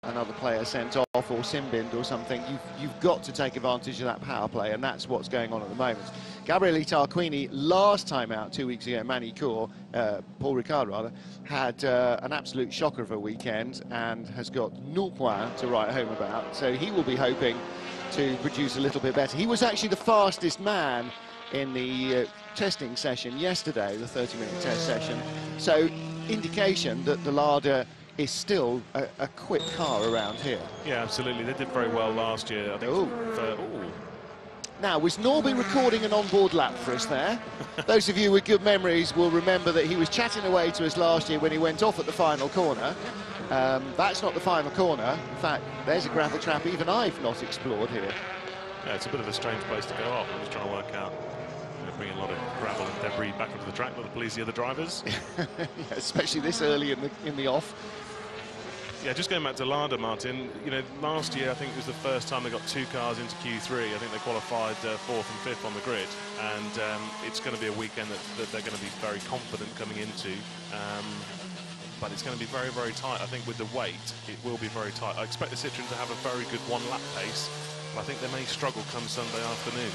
another player sent off or sin-binned or something, you've got to take advantage of that power play, and that's what's going on at the moment. Gabriele Tarquini, last time out 2 weeks ago, Paul Ricard rather, had an absolute shocker of a weekend and has got 0 points to write home about, so he will be hoping to produce a little bit better. He was actually the fastest man in the testing session yesterday, the 30-minute test session, so indication that the Lada is still a quick car around here. Yeah, absolutely. They did very well last year, I think. Now, was Norby recording an onboard lap for us there? Those of you with good memories will remember that he was chatting away to us last year when he went off at the final corner. That's not the final corner. In fact, there's a gravel trap even I've not explored here. Yeah, it's a bit of a strange place to go off. I'm just trying to work out. Bringing a lot of gravel and debris back onto the track, not to please the other drivers. Yeah, especially this early in the off. Yeah, just going back to Lada, Martin, you know, last year I think it was the first time they got 2 cars into Q3. I think they qualified 4th and 5th on the grid, and it's going to be a weekend that they're going to be very confident coming into. But it's going to be very, very tight. I think with the weight, it will be very tight. I expect the Citroën to have a very good one-lap pace, but I think they may struggle come Sunday afternoon.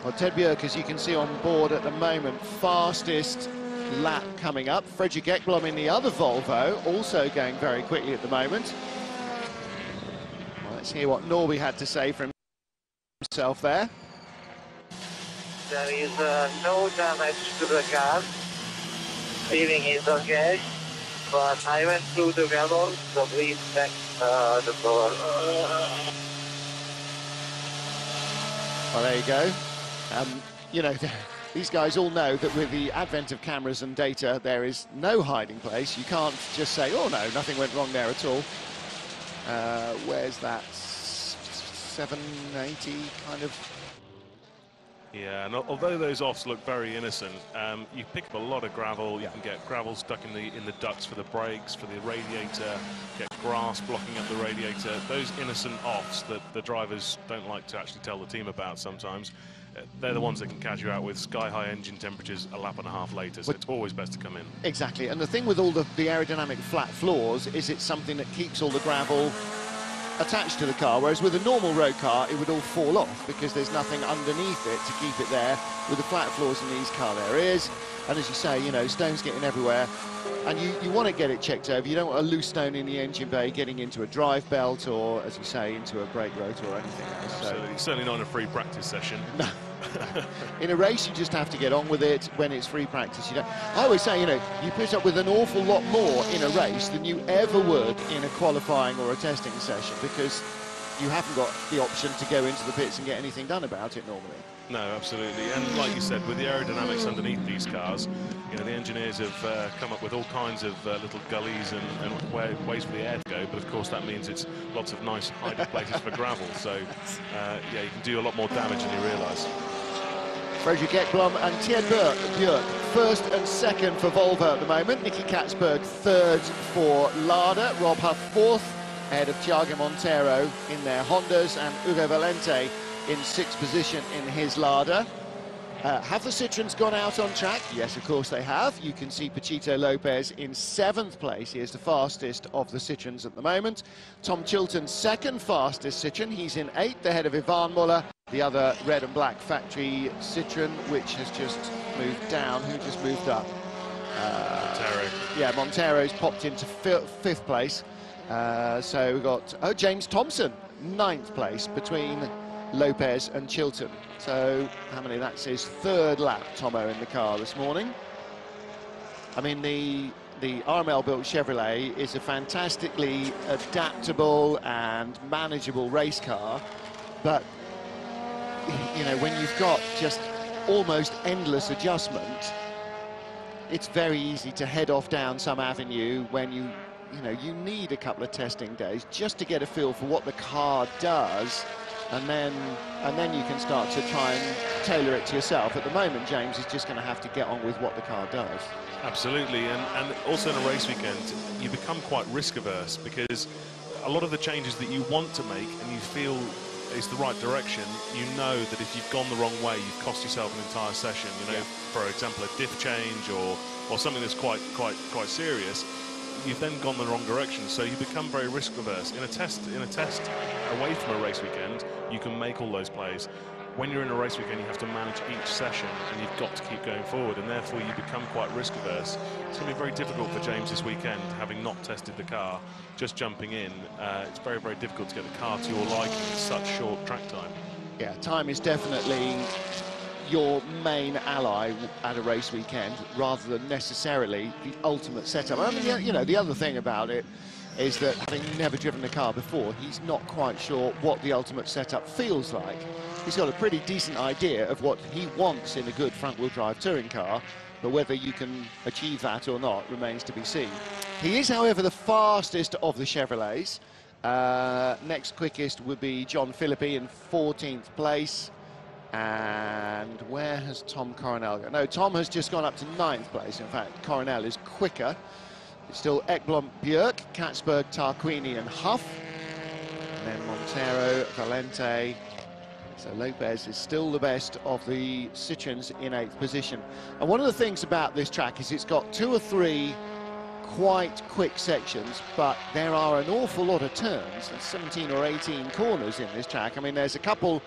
Well, Ted Björk, as you can see on board at the moment, fastest lap coming up. Fredrik Ekblom in the other Volvo, also going very quickly at the moment. Well, let's hear what Norby had to say for himself there. There is no damage to the car. Feeling is okay, but I went through the gravel, so please check the floor. Well, there you go. You know, these guys all know that with the advent of cameras and data, there is no hiding place. You can't just say, oh no, nothing went wrong there at all. Where's that 780 kind of? Yeah, and although those offs look very innocent, you pick up a lot of gravel. You can get gravel stuck in the ducts for the brakes, for the radiator, get grass blocking up the radiator. Those innocent offs that the drivers don't like to actually tell the team about sometimes, they're the ones that can catch you out with sky-high engine temperatures a lap and a half later, so it's always best to come in. Exactly, and the thing with all the aerodynamic flat floors is it's something that keeps all the gravel attached to the car, whereas with a normal road car it would all fall off because there's nothing underneath it to keep it there. With the flat floors in these car there is, and as you say, you know, stones getting everywhere, and you want to get it checked over. You don't want a loose stone in the engine bay getting into a drive belt or, as you say, into a brake rotor or anything else. Absolutely. Certainly not in a free practice session. No. In a race you just have to get on with it. When it's free practice, you don't. I always say, you know, you put up with an awful lot more in a race than you ever would in a qualifying or a testing session, because you haven't got the option to go into the pits and get anything done about it normally. No, absolutely, and like you said, with the aerodynamics underneath these cars, you know, the engineers have come up with all kinds of little gullies and ways for the air to go, but of course that means it's lots of nice hiding places for gravel, so yeah, you can do a lot more damage than you realise. Fredrik Ekblom and Ted Björk, first and second for Volvo at the moment. Nicky Katzberg third for Lada. Rob Huff fourth, ahead of Thiago Monteiro in their Hondas, and Ugo Valente in sixth position in his Lada. Have the Citroëns gone out on track? Yes, of course they have. You can see Pachito Lopez in 7th place. He is the fastest of the Citroëns at the moment. Tom Chilton, second fastest Citroën. He's in 8th, ahead of Ivan Muller, the other red and black factory Citroën, which has just moved down. Who just moved up? Montero. Yeah, Montero's popped into 5th place. So we've got James Thompson, 9th place between Lopez and Chilton. So how many? That's his 3rd lap, Tomo, in the car this morning. I mean, the RML built Chevrolet is a fantastically adaptable and manageable race car, but you know, when you've got just almost endless adjustment, it's very easy to head off down some avenue when you know, you need a couple of testing days just to get a feel for what the car does. And then you can start to try and tailor it to yourself. At the moment, James is just going to have to get on with what the car does. Absolutely, and also in a race weekend, you become quite risk-averse because a lot of the changes that you want to make and you feel is the right direction, you know that if you've gone the wrong way, you've cost yourself an entire session. You know, for example, a diff change or something that's quite serious. you've then gone the wrong direction. So you become very risk averse. In a test away from a race weekend, you can make all those plays. When you're in a race weekend, you have to manage each session, and you've got to keep going forward, and therefore you become quite risk averse. It's going to be very difficult for James this weekend, having not tested the car, just jumping in. It's very, very difficult to get the car to your liking in such short track time. Yeah, time is definitely your main ally at a race weekend, rather than necessarily the ultimate setup. I mean, you know, the other thing about it is that, having never driven the car before, he's not quite sure what the ultimate setup feels like. He's got a pretty decent idea of what he wants in a good front-wheel drive touring car, but whether you can achieve that or not remains to be seen. He is, however, the fastest of the Chevrolets. Next quickest would be John Philippi in 14th place. And where has Tom Coronel gone? No, Tom has just gone up to 9th place. In fact, Coronel is quicker. It's still Ekblom, Björk, Katzberg, Tarquini and Huff. And then Montero, Valente. So Lopez is still the best of the Citroens in 8th position. And one of the things about this track is it's got 2 or 3 quite quick sections, but there are an awful lot of turns. There's 17 or 18 corners in this track. I mean, there's a couple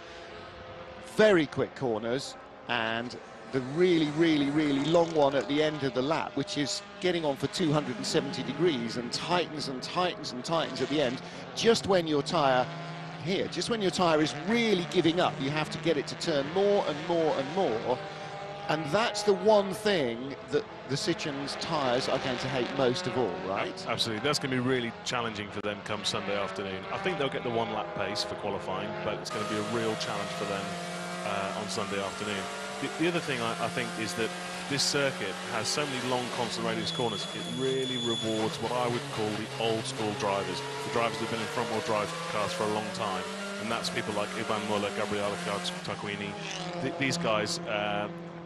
very quick corners, and the really, really, really long one at the end of the lap, which is getting on for 270 degrees and tightens and tightens and tightens at the end, just when your tyre is really giving up. You have to get it to turn more and more and more, and that's the one thing that the Citroen's tyres are going to hate most of all, right? Absolutely. That's going to be really challenging for them come Sunday afternoon. I think they'll get the 1 lap pace for qualifying, but it's going to be a real challenge for them on Sunday afternoon. The other thing I think is that this circuit has so many long constant radius corners. It really rewards what I would call the old school drivers, the drivers that have been in front wheel drive cars for a long time, and that's people like Ivan Muller, Gabriele Tarquini. These guys,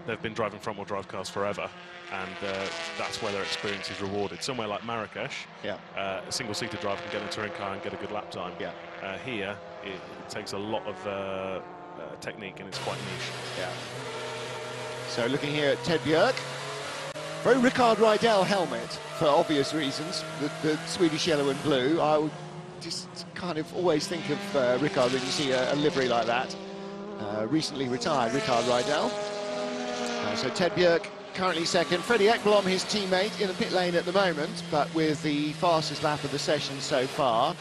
they've been driving front wheel drive cars forever, and that's where their experience is rewarded. Somewhere like Marrakesh, a single-seater driver can get in a touring car and get a good lap time. Here, it takes a lot of technique, and it's quite niche. So looking here at Ted Björk, very Rickard Rydell helmet for obvious reasons, the Swedish yellow and blue. I would just kind of always think of Rickard when you see a livery like that. Recently retired Rickard Rydell. So Ted Björk currently second. Freddie Ekblom, his teammate, in the pit lane at the moment, but with the fastest lap of the session so far.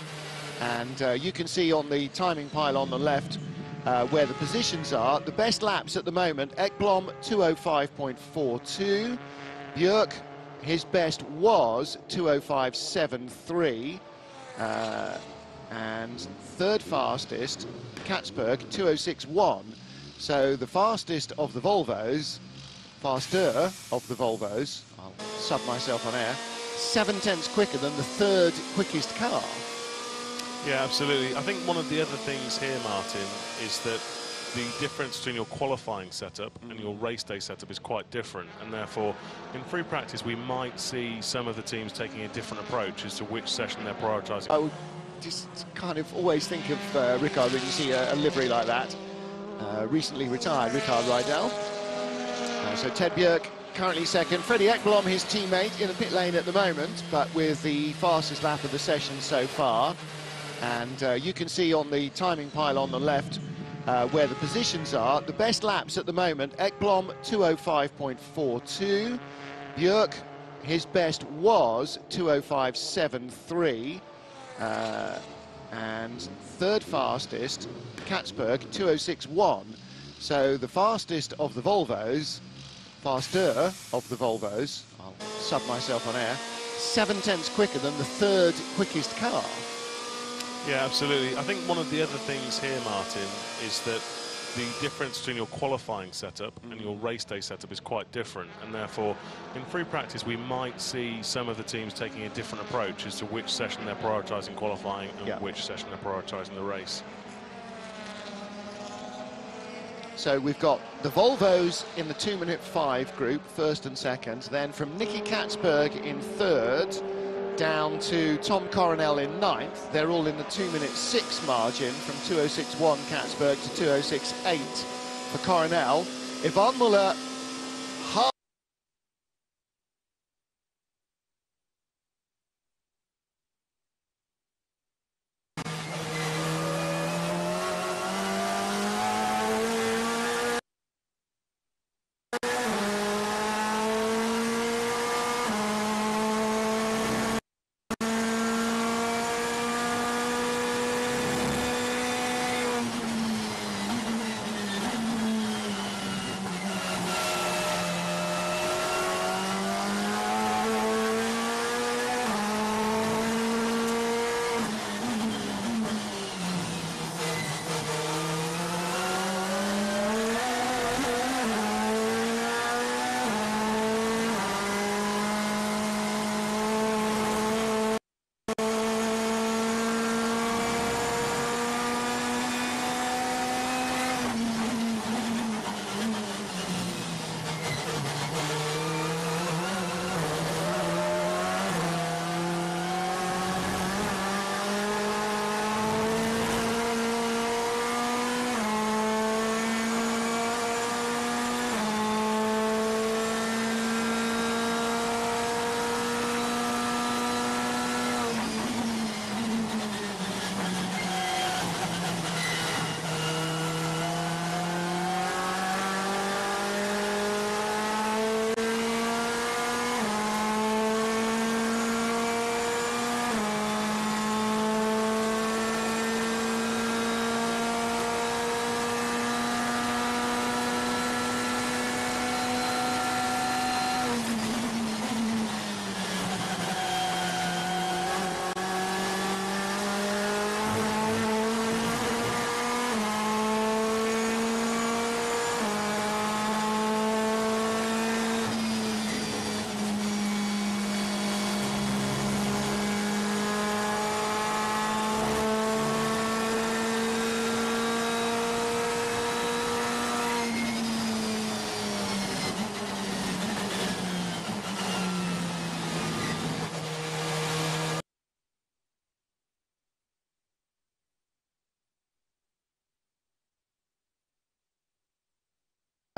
And you can see on the timing pile on the left where the positions are. The best laps at the moment, Ekblom 205.42. Björk, his best was 205.73. And third fastest, Katzberg, 206.1. So the fastest of the Volvos, faster of the Volvos, I'll sub myself on air, 7/10 quicker than the third quickest car. Yeah, absolutely. I think one of the other things here, Martin, is that the difference between your qualifying setup and your race day setup is quite different, and therefore in free practice we might see some of the teams taking a different approach as to which session they're prioritising. I would just kind of always think of Rickard when you see a livery like that. Recently retired Rickard Rydell. So Ted Björk currently second. Freddie Ekblom, his teammate, in the pit lane at the moment, but with the fastest lap of the session so far. And you can see on the timing pile on the left where the positions are. The best laps at the moment, Ekblom 205.42. Björk, his best was 205.73. And third fastest, Katzberg, 206.1. So the fastest of the Volvos, faster of the Volvos, I'll sub myself on air, 7/10 quicker than the third quickest car. Yeah, absolutely. I think one of the other things here, Martin, is that the difference between your qualifying setup and your race day setup is quite different, and therefore in free practice we might see some of the teams taking a different approach as to which session they're prioritising qualifying and which session they're prioritising the race. So we've got the Volvos in the 2-minute 5 group, first and second, then from Nicky Katzberg in third, down to Tom Coronel in 9th. They're all in the 2-minute 6 margin, from 206.1 Katzberg to 206.8 for Coronel. Ivan Muller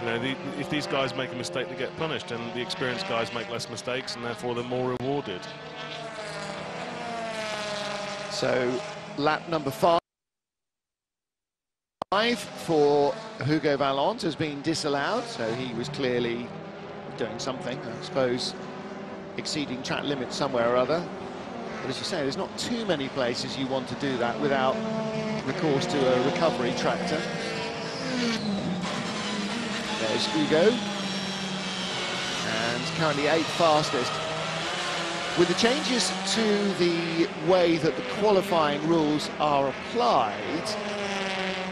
You know, if these guys make a mistake, they get punished, and the experienced guys make less mistakes, and therefore they're more rewarded. So, lap number 5 for Hugo Vallant has been disallowed, so he was clearly doing something, I suppose, exceeding track limits somewhere or other. But as you say, there's not too many places you want to do that without recourse to a recovery tractor. There's Hugo, and currently 8th fastest. With the changes to the way that the qualifying rules are applied,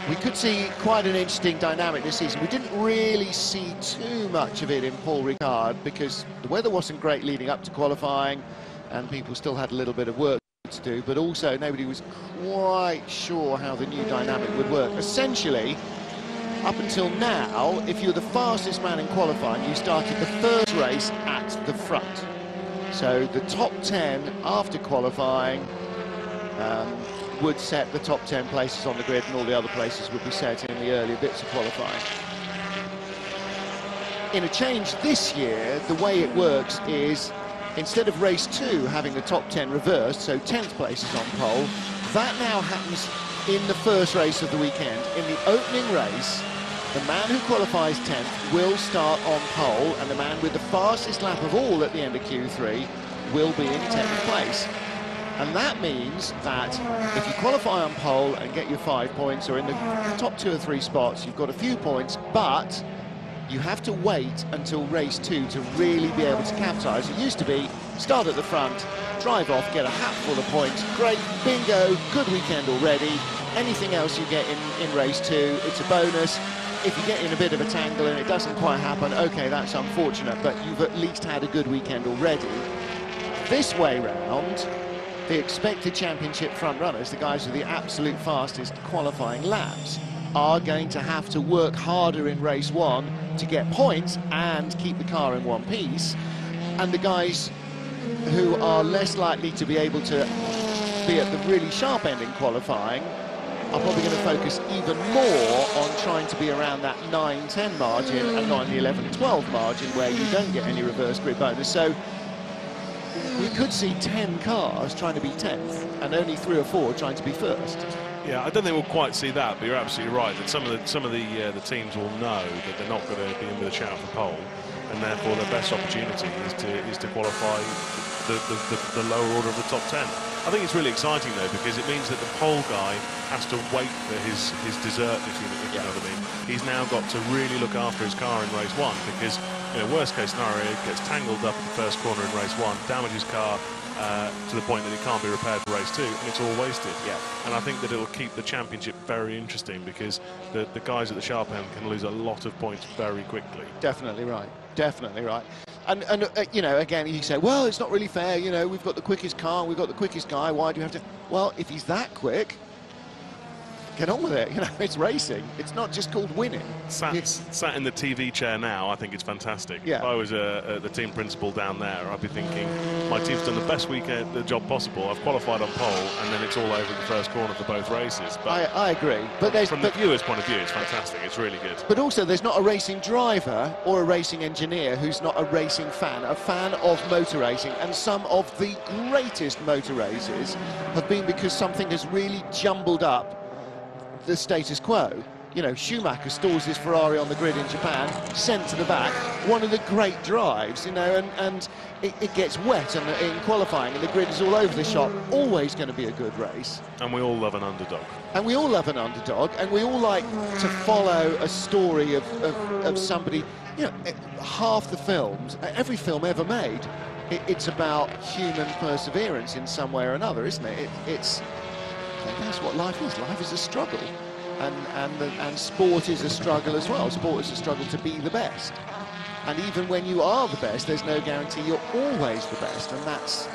we could see quite an interesting dynamic this season. We didn't really see too much of it in Paul Ricard because the weather wasn't great leading up to qualifying and people still had a little bit of work to do, but also nobody was quite sure how the new dynamic would work. Essentially, up until now, if you're the fastest man in qualifying, you started the first race at the front. So the top 10 after qualifying would set the top 10 places on the grid, and all the other places would be set in the earlier bits of qualifying. In a change this year, the way it works is, instead of race 2 having the top 10 reversed, so 10th place is on pole, that now happens in the first race of the weekend. In the opening race, the man who qualifies 10th will start on pole, and the man with the fastest lap of all at the end of Q3 will be in 10th place. And that means that if you qualify on pole and get your 5 points, or in the top 2 or 3 spots, you've got a few points, but you have to wait until race 2 to really be able to capitalise. It used to be start at the front, drive off, get a hatful of points, great, bingo, good weekend already. Anything else you get in race 2, it's a bonus. If you get in a bit of a tangle and it doesn't quite happen, okay, that's unfortunate, but you've at least had a good weekend already. This way round, the expected championship front runners, the guys with the absolute fastest qualifying laps, are going to have to work harder in race 1 to get points and keep the car in one piece. And the guys who are less likely to be able to be at the really sharp end in qualifying are probably going to focus even more on trying to be around that 9-10 margin and not in the 11-12 margin where you don't get any reverse grid bonus. So we could see 10 cars trying to be 10th and only 3 or 4 trying to be first. Yeah, I don't think we'll quite see that, but you're absolutely right that some of the teams will know that they're not going to be in with a shout for pole, and therefore their best opportunity is to qualify the lower order of the top 10. I think it's really exciting though, because it means that the pole guy has to wait for his dessert, if you know what I mean. He's now got to really look after his car in race 1, because, you know, worst case scenario, it gets tangled up at the first corner in race 1, damages car to the point that it can't be repaired for race 2, and it's all wasted. Yeah. And I think that it'll keep the championship very interesting, because the guys at the sharp end can lose a lot of points very quickly. Definitely right. Definitely right. And you know, again, you say, well, it's not really fair, you know, we've got the quickest car, we've got the quickest guy, why do you have to... Well, if he's that quick, get on with it, you know, it's racing. It's not just called winning. Sat in the TV chair now, I think it's fantastic. Yeah. If I was the team principal down there, I'd be thinking, my team's done the best weekend, the job possible. I've qualified on pole, and then it's all over the first corner for both races. But I agree. But from the viewer's point of view, it's fantastic. It's really good. But also, there's not a racing driver or a racing engineer who's not a racing fan, a fan of motor racing. And some of the greatest motor races have been because something has really jumbled up the status quo. You know, Schumacher stalls his Ferrari on the grid in Japan, sent to the back, one of the great drives, you know, and it gets wet in qualifying, and the grid is all over the shop. Always going to be a good race. And we all love an underdog. And we all love an underdog, and we all like to follow a story of somebody. You know, half the films, every film ever made, it's about human perseverance in some way or another, isn't it? That's what life is. Life is a struggle, and sport is a struggle as well. Sport is a struggle to be the best, and even when you are the best, there's no guarantee you're always the best, and that's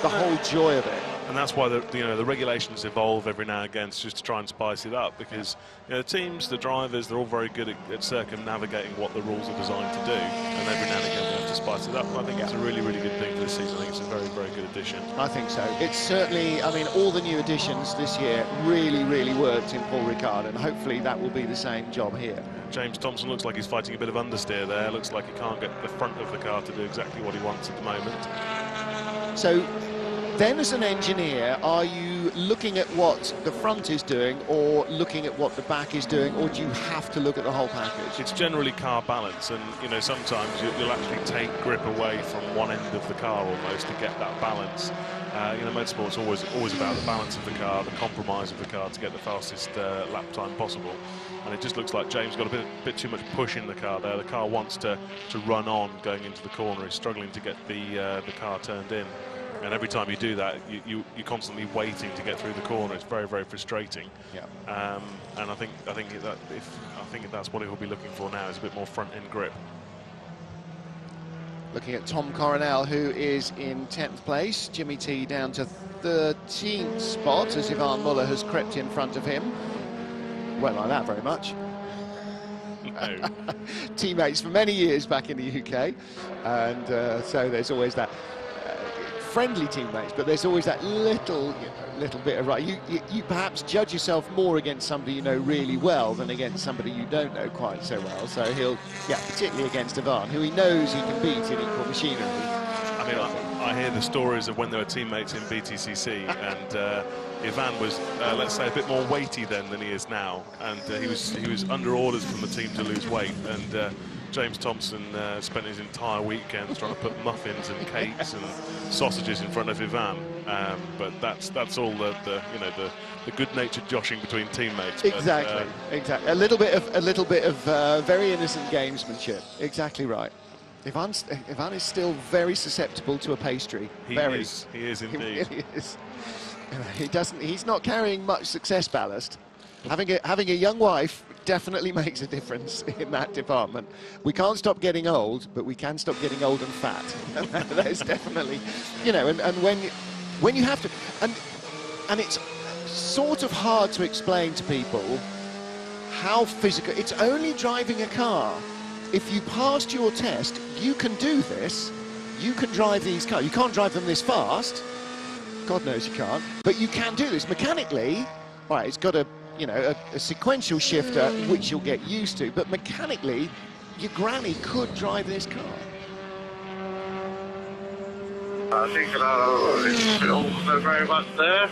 the whole joy of it. And that's why the regulations evolve every now and again, just to try and spice it up, because the teams, the drivers, they're all very good at circumnavigating what the rules are designed to do, and every now and again they have to spice it up. And I think it's a really, really good thing for this season. I think it's a very, very good addition. I think so. It's certainly, I mean, all the new additions this year really, really worked in Paul Ricard, and hopefully that will be the same job here. James Thompson looks like he's fighting a bit of understeer there. Looks like he can't get the front of the car to do exactly what he wants at the moment. So then, as an engineer, are you looking at what the front is doing or looking at what the back is doing, or do you have to look at the whole package? It's generally car balance, and sometimes you'll actually take grip away from one end of the car almost to get that balance. Motorsport's always about the balance of the car, the compromise of the car to get the fastest lap time possible. And it just looks like James got a bit too much push in the car there. The car wants to run on going into the corner. He's struggling to get the car turned in. And every time you do that, you're constantly waiting to get through the corner. It's very, very frustrating. Yeah. And I think that's what he'll be looking for now, is a bit more front end grip. Looking at Tom Coronel, who is in 10th place. Jimmy T down to 13th spot as Ivan Muller has crept in front of him. Won't like that very much. No. Teammates for many years back in the UK, and so there's always that. Friendly teammates, but there's always that little bit of right. You perhaps judge yourself more against somebody you know really well than against somebody you don't know quite so well. So he'll, particularly against Ivan, who he knows he can beat in equal machinery. I mean, I hear the stories of when they were teammates in BTCC, and Ivan was, let's say, a bit more weighty then than he is now, and he was under orders from the team to lose weight, and James Thompson spent his entire weekend trying to put muffins and cakes and sausages in front of Ivan, but that's all the good-natured joshing between teammates. Exactly, but, exactly. A little bit of very innocent gamesmanship. Exactly right. Ivan is still very susceptible to a pastry. He is indeed. He really is. He's not carrying much success ballast. Having a young wife definitely makes a difference in that department. We can't stop getting old, but we can stop getting old and fat. There's definitely, and when you have to, and it's sort of hard to explain to people how physical. It's only driving a car. If you passed your test, you can do this. You can drive these cars. You can't drive them this fast. God knows you can't. But you can do this mechanically. Right, it's got a sequential shifter, which you'll get used to, but mechanically, your granny could drive this car. I think it's also very much there,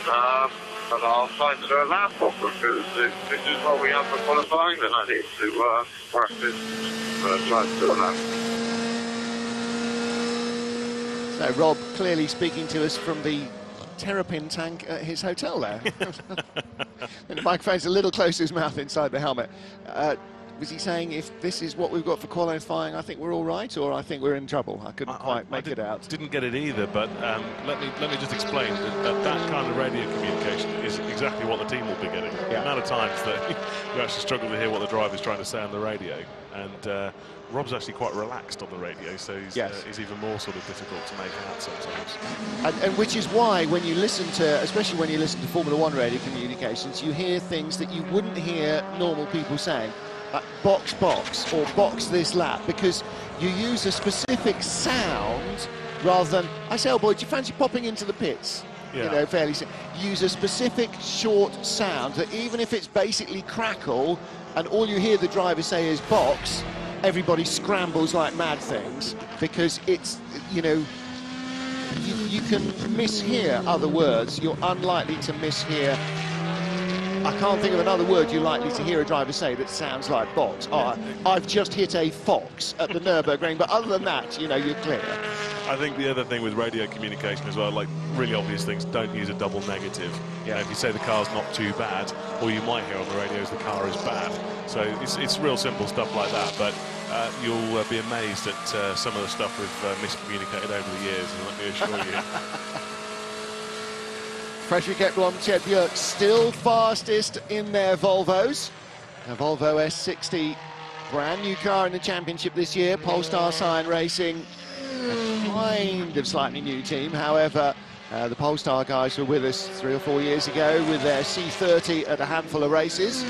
but I'll try to do a lap off because this is what we have for qualifying, and I need to practice, but try to do a lap. So Rob clearly speaking to us from the Terrapin tank at his hotel there. And the microphone's a little close to his mouth inside the helmet. Was he saying, if this is what we've got for qualifying, I think we're all right, or I think we're in trouble? I couldn't quite make it out. Didn't get it either, but let me just explain that kind of radio communication is exactly what the team will be getting. Yeah. The amount of times that you actually struggle to hear what the driver's trying to say on the radio, and Rob's actually quite relaxed on the radio, so he's even more sort of difficult to make out sometimes. And which is why when you listen to, especially when you listen to Formula One radio communications, you hear things that you wouldn't hear normal people saying. Like box, or box this lap, because you use a specific sound rather than, I say, oh boy, do you fancy popping into the pits? Yeah. Fairly use a specific short sound that even if it's basically crackle and all you hear the driver say is box, everybody scrambles like mad things, because it's, you can mishear other words. You're unlikely to mishear. I can't think of another word you're likely to hear a driver say that sounds like box. Oh, I've just hit a fox at the Nürburgring, but other than that, you're clear. I think the other thing with radio communication as well, like really obvious things, don't use a double negative. Yeah. If you say the car's not too bad, all you might hear on the radio is the car is bad. So it's real simple stuff like that, but you'll be amazed at some of the stuff we've miscommunicated over the years, and let me assure you. Frederick Ekblom, Chet Björk still fastest in their Volvos. A Volvo S60, brand new car in the championship this year. Polestar Cyan Racing, a kind of slightly new team. However, The Polestar guys were with us 3 or 4 years ago with their C30 at a handful of races.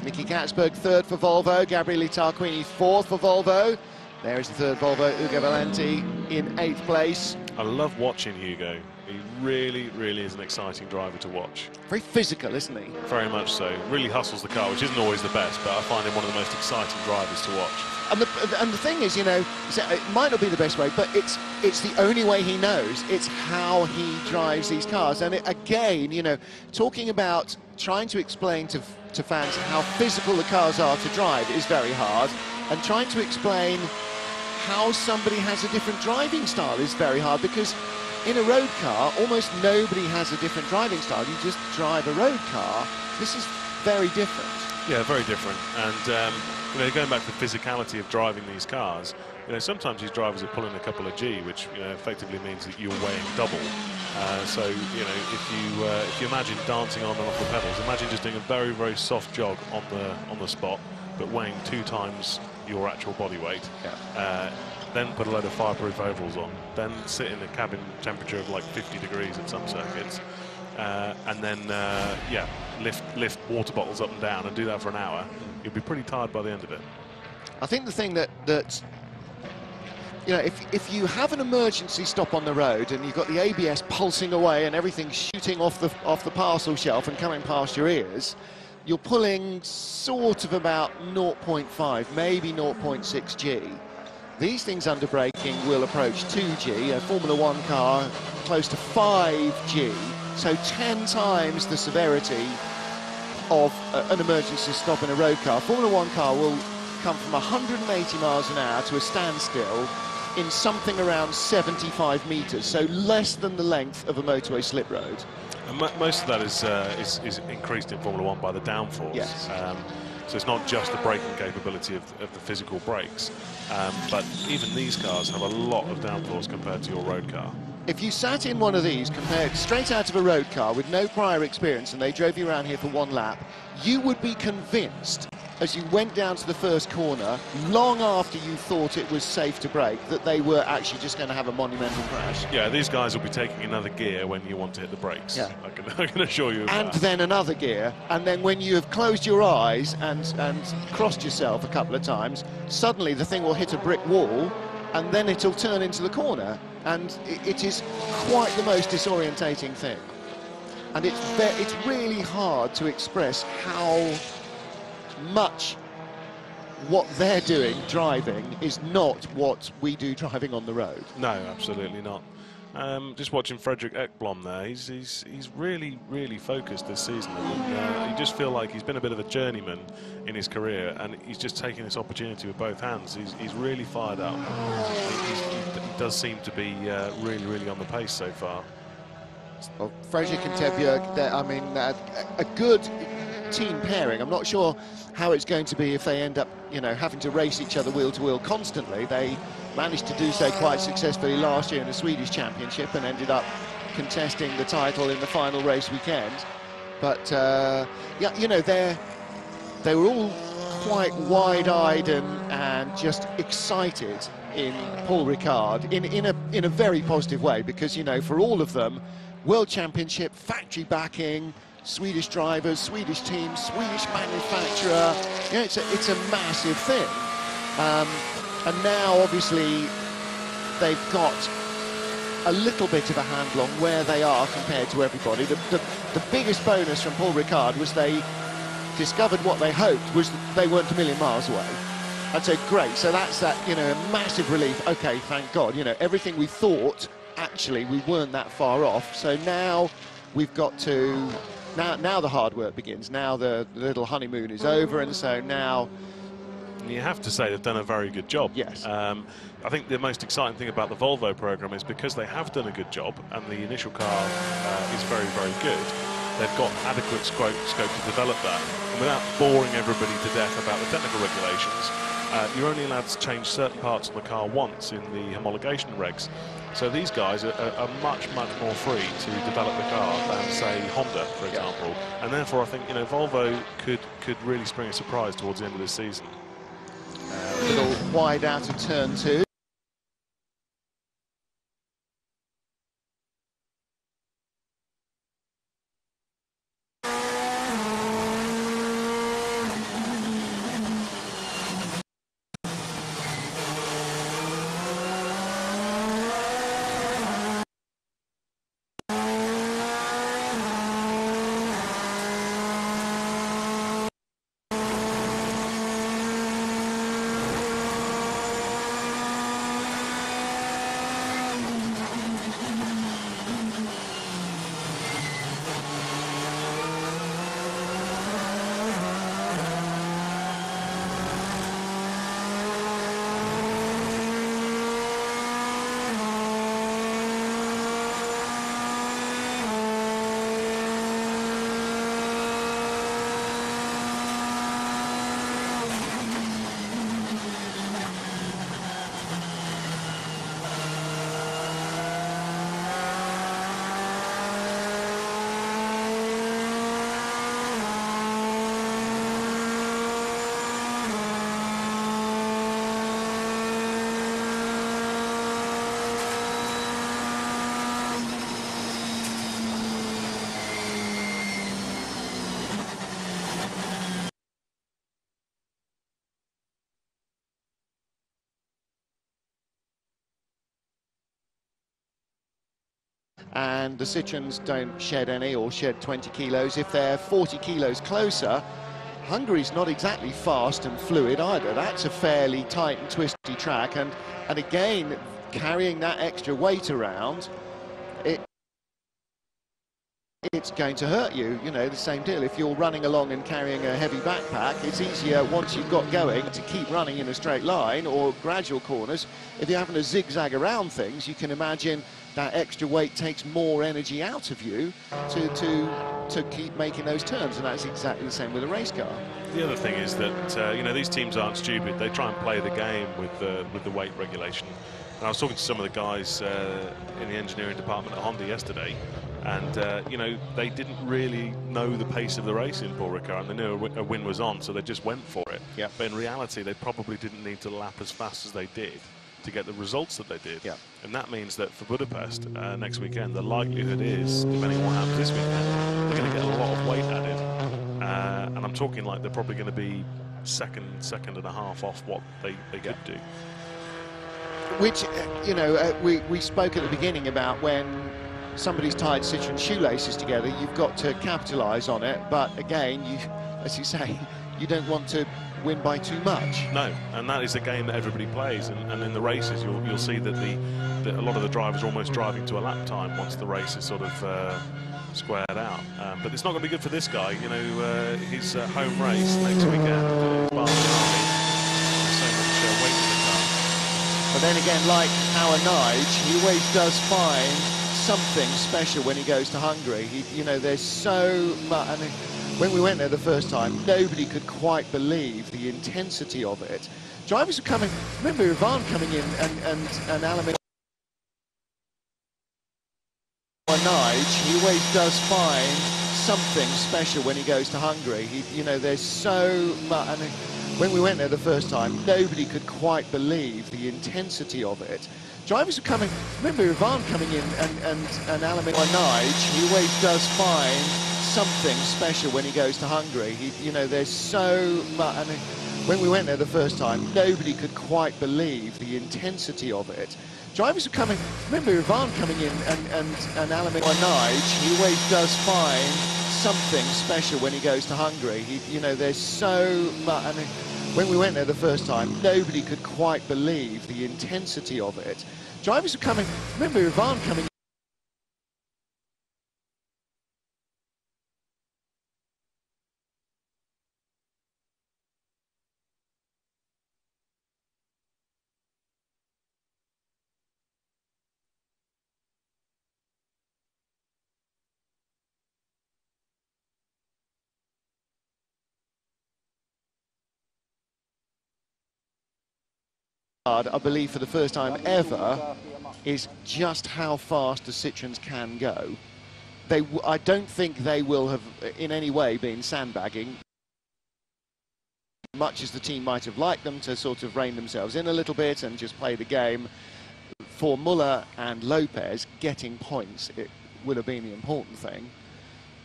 Mickey Katzberg third for Volvo, Gabriele Tarquini fourth for Volvo. There is the third Volvo, Ugo Valenti in 8th place. I love watching Hugo. He really, really is an exciting driver to watch. Very physical, isn't he? Very much so. Really hustles the car, which isn't always the best, but I find him one of the most exciting drivers to watch. And the thing is, you know, it might not be the best way, but it's the only way he knows. It's how he drives these cars. And again, you know, talking about trying to explain to fans how physical the cars are to drive is very hard, and trying to explain how somebody has a different driving style is very hard, because in a road car, almost nobody has a different driving style. You just drive a road car. This is very different. Yeah, very different. And you know, going back to the physicality of driving these cars, you know, sometimes these drivers are pulling a couple of G, which, you know, effectively means that you're weighing double. So, you know, if you imagine dancing on and off the pedals, imagine just doing a very, very soft jog on the spot, but weighing 2 times your actual body weight. Yeah. Then put a load of fireproof overalls on, then sit in a cabin temperature of like 50 degrees at some circuits, and then yeah, lift water bottles up and down and do that for an hour. You'll be pretty tired by the end of it. I think the thing that you know, if you have an emergency stop on the road and you've got the ABS pulsing away and everything shooting off the parcel shelf and coming past your ears, you're pulling sort of about 0.5, maybe 0.6 G. These things under braking will approach 2G, a Formula 1 car close to 5G, so 10 times the severity of an emergency stop in a road car. Formula 1 car will come from 180 miles an hour to a standstill in something around 75 metres, so less than the length of a motorway slip road. And most of that is increased in Formula 1 by the downforce. Yes. So it's not just the braking capability of the physical brakes, but even these cars have a lot of downforce compared to your road car. If you sat in one of these compared straight out of a road car with no prior experience and they drove you around here for 1 lap, you would be convinced as you went down to the first corner, long after you thought it was safe to brake, that they were actually just going to have a monumental crash. Yeah, these guys will be taking another gear when you want to hit the brakes. Yeah. I can assure you of and that. Then another gear, and then when you have closed your eyes and crossed yourself a couple of times, suddenly the thing will hit a brick wall, and then it'll turn into the corner, and it is quite the most disorientating thing. And it's really hard to express how much what they're doing driving is not what we do driving on the road. No, absolutely not. Just watching Frederick Ekblom there, he's really, really focused this season. And, you just feel like he's been a bit of a journeyman in his career, and he's just taking this opportunity with both hands. He's really fired up. He does seem to be really, really on the pace so far. Well, Frederick and Tebjerg, I mean, a good team pairing. I'm not sure how it's going to be if they end up, you know, having to race each other wheel to wheel constantly. They managed to do so quite successfully last year in the Swedish Championship and ended up contesting the title in the final race weekend. But yeah, you know, they were all quite wide-eyed and just excited in Paul Ricard in a very positive way, because, you know, for all of them, World Championship, factory backing, Swedish drivers, Swedish teams, Swedish manufacturer. You know, it's a massive thing. And now, obviously, they've got a little bit of a handle on where they are compared to everybody. The biggest bonus from Paul Ricard was they discovered what they hoped was that they weren't a million miles away. I'd say, great, so that's that, you know, a massive relief. Okay, thank God, you know, everything we thought, actually, we weren't that far off. So now we've got to... Now the hard work begins. Now the little honeymoon is over, and so now... You have to say they've done a very good job. Yes. I think the most exciting thing about the Volvo program is because they have done a good job and the initial car is very, very good, they've got adequate scope to develop that. And without boring everybody to death about the technical regulations, you're only allowed to change certain parts of the car once in the homologation regs. So these guys are much, much more free to develop the car than, say, Honda, for example. Yeah. And therefore, I think, you know, Volvo could really spring a surprise towards the end of this season. A little wide out of turn 2. and the Citroens don't shed any or shed 20 kilos. If they're 40 kilos closer, Hungary's not exactly fast and fluid either. That's a fairly tight and twisty track, and again, carrying that extra weight around, it's going to hurt you. You know, the same deal. If you're running along and carrying a heavy backpack, it's easier once you've got going to keep running in a straight line or gradual corners. If you're having to zigzag around things, you can imagine that extra weight takes more energy out of you to keep making those turns, and that's exactly the same with a race car. The other thing is that you know, these teams aren't stupid. They try and play the game with the weight regulation. And I was talking to some of the guys in the engineering department at Honda yesterday, and you know, they didn't really know the pace of the race in Paul Ricard, and they knew a win was on, so they just went for it. Yeah. But in reality, they probably didn't need to lap as fast as they did to get the results that they did. Yeah. And that means that for Budapest next weekend, the likelihood is, depending on what happens this weekend, they're going to get a lot of weight added. And I'm talking like they're probably going to be second and a half off what they could do. Which, you know, we spoke at the beginning about when somebody's tied Citroen shoelaces together, you've got to capitalise on it. But again, you, as you say, you don't want to win by too much. No, and that is a game that everybody plays, and in the races you'll see that a lot of the drivers are almost driving to a lap time once the race is sort of squared out. But it's not going to be good for this guy. You know, his home race next weekend, There's so much weight in the car. But then again, like our Nige, he always does find something special when he goes to Hungary. You know, there's so much. I mean, when we went there the first time, nobody could quite believe the intensity of it. Drivers were coming. Remember Ivan coming in and Alamin. Nige, he always does find something special when he goes to Hungary. You know, there's so much. I mean, when we went there the first time, nobody could quite believe the intensity of it. Drivers were coming. Remember Ivan coming in and Alamin. Nige, he always does find something special when he goes to Hungary. You know, there's so much. I mean, when we went there the first time, nobody could quite believe the intensity of it. Drivers were coming. Remember Ivan coming in and Alamin. Nige, he always does find something special when he goes to Hungary. You know, there's so much. I mean, when we went there the first time, nobody could quite believe the intensity of it. Drivers were coming. Remember Ivan coming. I believe for the first time ever, is just how fast the Citroens can go. I don't think they will have in any way been sandbagging, much as the team might have liked them to sort of rein themselves in a little bit and just play the game. For Muller and Lopez, getting points, it would have been the important thing.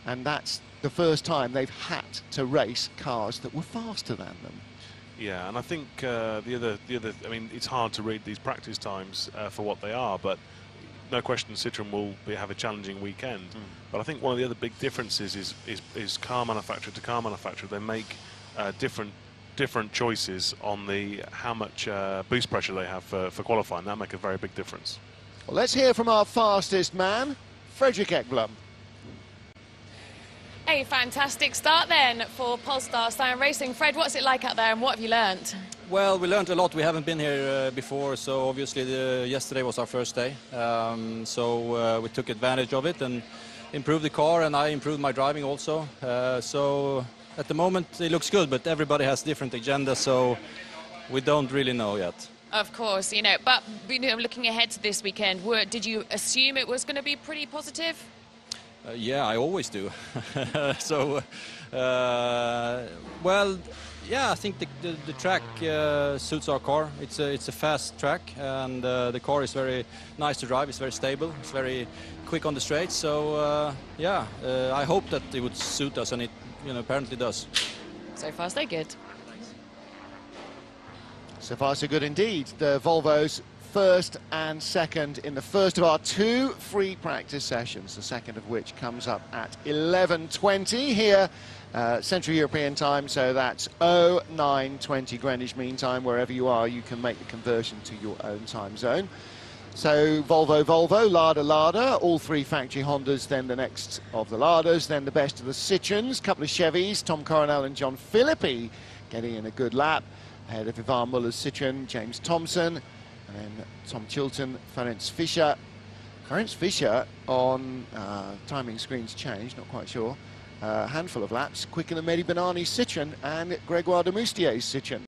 And that's the first time they've had to race cars that were faster than them. Yeah, and I think the other. I mean, it's hard to read these practice times for what they are, but no question Citroen will have a challenging weekend. But I think one of the other big differences is car manufacturer to car manufacturer. They make different choices on how much boost pressure they have for qualifying. That make a very big difference. Well, let's hear from our fastest man, Fredrik Ekblom. A fantastic start then for Polestar Cyan Racing. Fred, what's it like out there and what have you learnt? Well, we learned a lot. We haven't been here before, so obviously yesterday was our first day. So we took advantage of it and improved the car, and I improved my driving also. So at the moment it looks good, but everybody has different agendas, so we don't really know yet. Of course, you know, but looking ahead to this weekend, did you assume it was going to be pretty positive? Yeah, I always do. So, well, yeah, I think the track suits our car. It's a fast track, and the car is very nice to drive. It's very stable. It's very quick on the straights. So, yeah, I hope that it would suit us, and it, apparently does. So far, so good. So far, so good indeed. The Volvo's first and second in the first of our 2 free practice sessions, the second of which comes up at 11:20 here, Central European time, so that's 09:20 Greenwich Mean Time. Wherever you are, you can make the conversion to your own time zone. So Volvo, Lada, all 3 factory Hondas, then the next of the Ladas, then the best of the Citroens, couple of Chevys, Tom Coronel and John Philippi getting in a good lap, ahead of Ivan Muller's Citroen, James Thompson, and then Tom Chilton, Ferenc Fischer. Ferenc Fischer on timing screens changed, not quite sure. Handful of laps quicker than Mehdi Banani's Citroen and Gregoire de Moustier's Citroen.